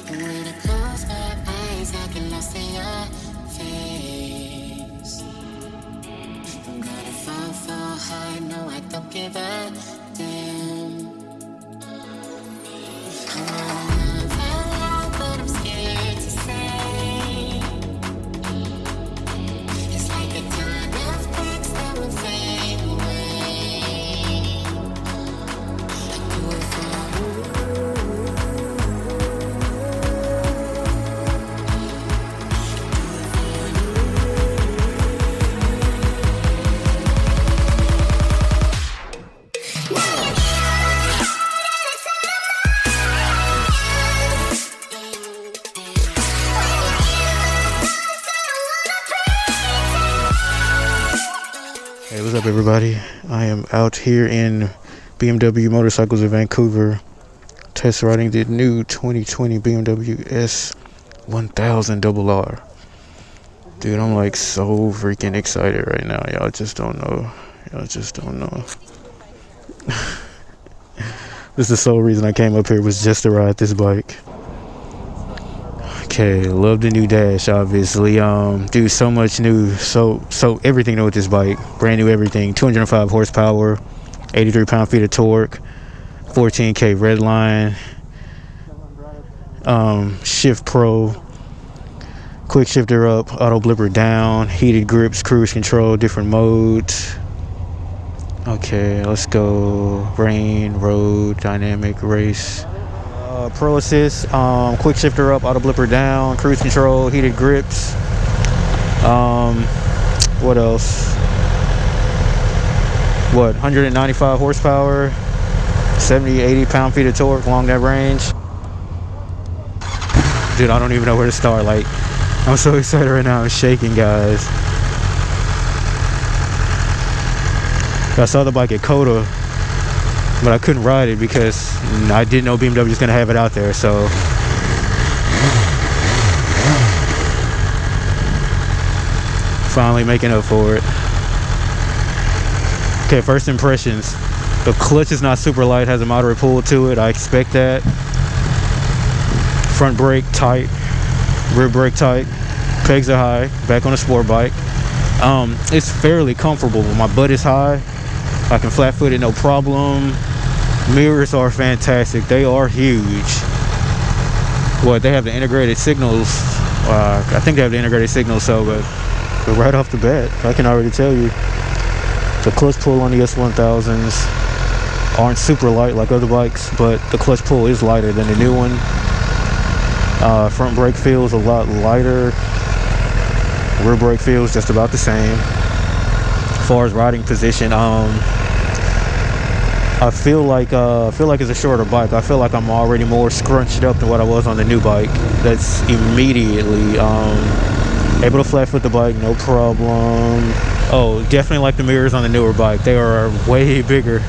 When I close my eyes, I get lost in your face. I'm gonna fall hard, no, I don't give a damn. I wanna love out loud, but I'm scared to say. It's like a ton of bricks that will fade away. I do it for you. Hey, what's up everybody? I am out here in BMW Motorcycles in Vancouver, test riding the new 2020 BMW S 1000 RR. Dude, I'm like so freaking excited right now. Y'all just don't know. This is the sole reason I came up here, was just to ride this bike. Okay, love the new dash, obviously. Dude, so much new, so everything new with this bike. Brand new everything. 205 horsepower, 83 pound-feet of torque, 14K red line, shift pro, quick shifter up, auto blipper down, heated grips, cruise control, different modes. Okay, let's go. Rain, road, dynamic, race. Pro assist, quick shifter up, auto blipper down, cruise control, heated grips. What else? 195 horsepower, 80 pound-feet of torque along that range. Dude, I don't even know where to start. Like, I'm so excited right now. I'm shaking, guys. I saw the bike at Coda, but I couldn't ride it because I didn't know BMW was going to have it out there. So finally making up for it. Okay, first impressions. The clutch is not super light, has a moderate pull to it. I expect that. Front brake tight, rear brake tight, pegs are high, back on a sport bike. It's fairly comfortable. My butt is high, I can flat foot it no problem. Mirrors are fantastic, they are huge. They have the integrated signals. I think they have the integrated signals, but right off the bat, I can already tell you, the clutch pull on the S1000s aren't super light like other bikes, but the clutch pull is lighter than the new one. Front brake feels a lot lighter. Rear brake feels just about the same. As far as riding position, I feel like it's a shorter bike. I feel like I'm already more scrunched up than what I was on the new bike. That's immediately able to flat foot the bike, no problem. Oh, definitely like the mirrors on the newer bike. They are way bigger.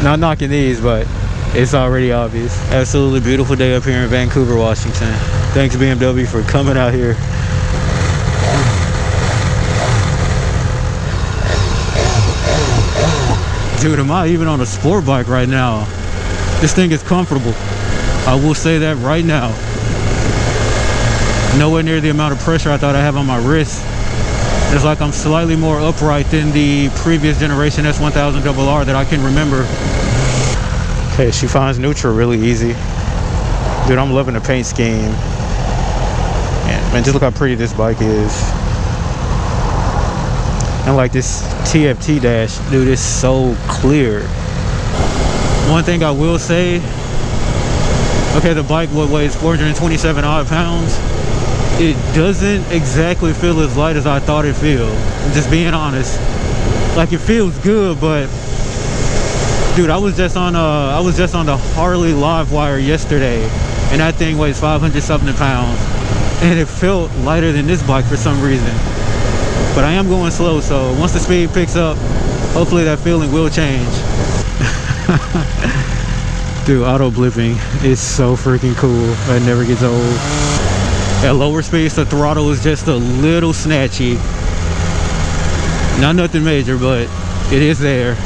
Not knocking these, but it's already obvious. Absolutely beautiful day up here in Vancouver, Washington. Thanks BMW for coming out here. Dude, am I even on a sport bike right now? This thing is comfortable. I will say that right now. Nowhere near the amount of pressure I thought I have on my wrist. It's like I'm slightly more upright than the previous generation S1000 RR that I can remember. Okay, she finds neutral really easy. Dude, I'm loving the paint scheme. Man, just look how pretty this bike is. And like this TFT dash, dude, it's so clear. One thing I will say, okay, the bike weighs 427 odd pounds. It doesn't exactly feel as light as I thought it feel. I'm just being honest. Like, it feels good, but dude, I was just on the Harley live wire yesterday, and that thing weighs 500 something pounds, and it felt lighter than this bike for some reason. But I am going slow, so once the speed picks up, hopefully that feeling will change. Dude, auto blipping is so freaking cool. It never gets old. At lower speeds, the throttle is just a little snatchy. Not nothing major, but it is there.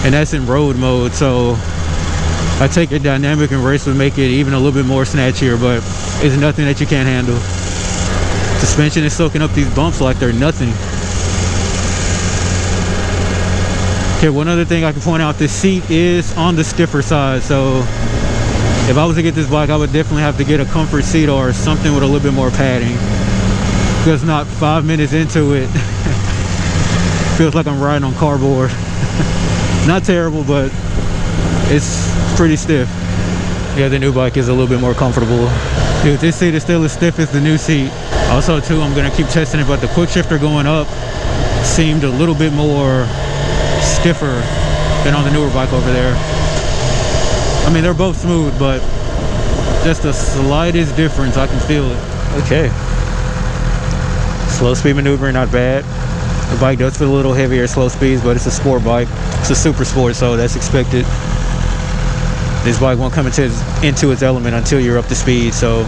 and that's in road mode. So I take it dynamic and race would make it even a little bit more snatchier, but it's nothing that you can't handle. Suspension is soaking up these bumps like they're nothing. Okay, one other thing I can point out, this seat is on the stiffer side, so if I was to get this bike, I would definitely have to get a comfort seat or something with a little bit more padding, because not 5 minutes into it, feels like I'm riding on cardboard. Not terrible, but it's pretty stiff. Yeah, the new bike is a little bit more comfortable. Dude, this seat is still as stiff as the new seat. Also too, I'm gonna keep testing it, but the quick shifter going up seemed a little bit more stiffer than on the newer bike over there. I mean, they're both smooth, but just the slightest difference, I can feel it. Okay. Slow speed maneuvering, not bad. The bike does feel a little heavier at slow speeds, but it's a sport bike. It's a super sport, so that's expected. This bike won't come into its element until you're up to speed, so.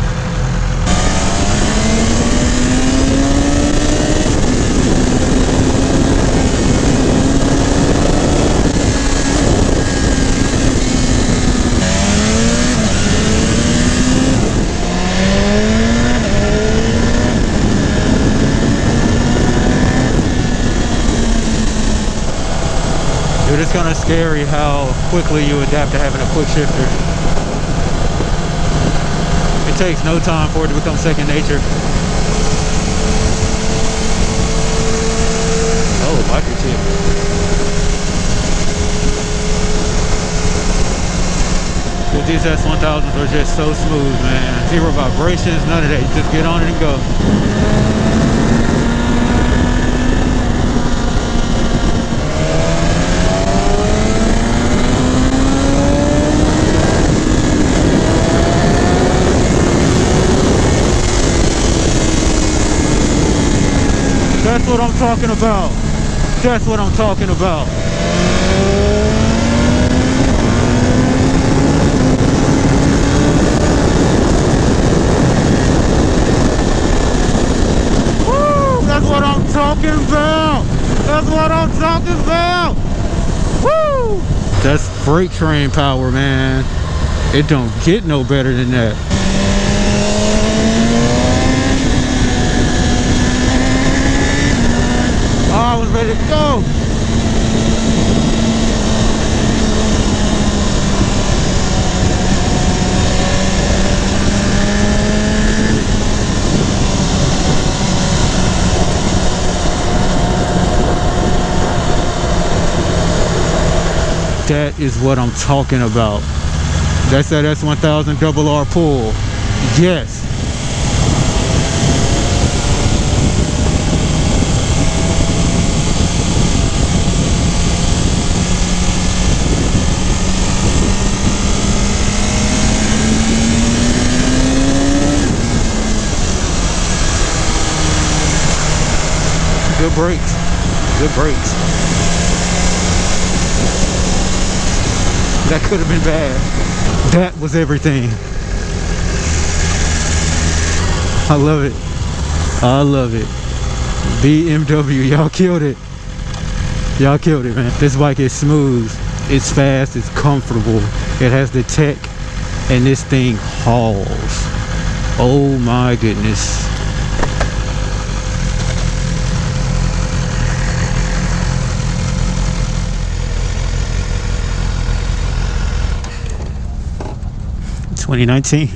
Dude, it's kind of scary how quickly you adapt to having a quick shifter. It takes no time for it to become second nature. Oh, microchip. Dude, these S1000s are just so smooth, man. Zero vibrations, none of that. You just get on it and go. That's what I'm talking about. That's what I'm talking about. Woo! That's what I'm talking about. That's what I'm talking about. Woo! That's freight train power, man. It don't get no better than that. Oh, I was ready to go. That is what I'm talking about. That's that S1000 RR pull. Yes. Good brakes. Good brakes. That could have been bad. That was everything. I love it. I love it. BMW, y'all killed it. Y'all killed it, man. This bike is smooth. It's fast. It's comfortable. It has the tech, and this thing hauls. Oh my goodness. (2019)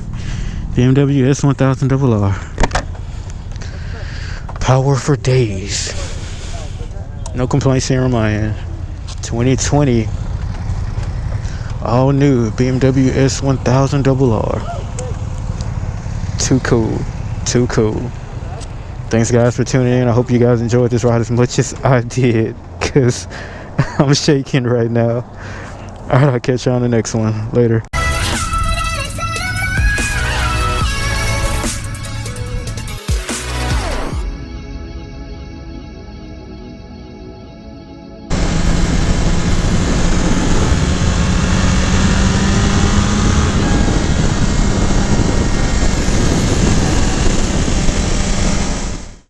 BMW S1000 RR. Power for days. No complaints here on my end. 2020. All new BMW S1000 RR. Too cool. Too cool. Thanks guys for tuning in. I hope you guys enjoyed this ride as much as I did, because I'm shaking right now. Alright, I'll catch you on the next one. Later.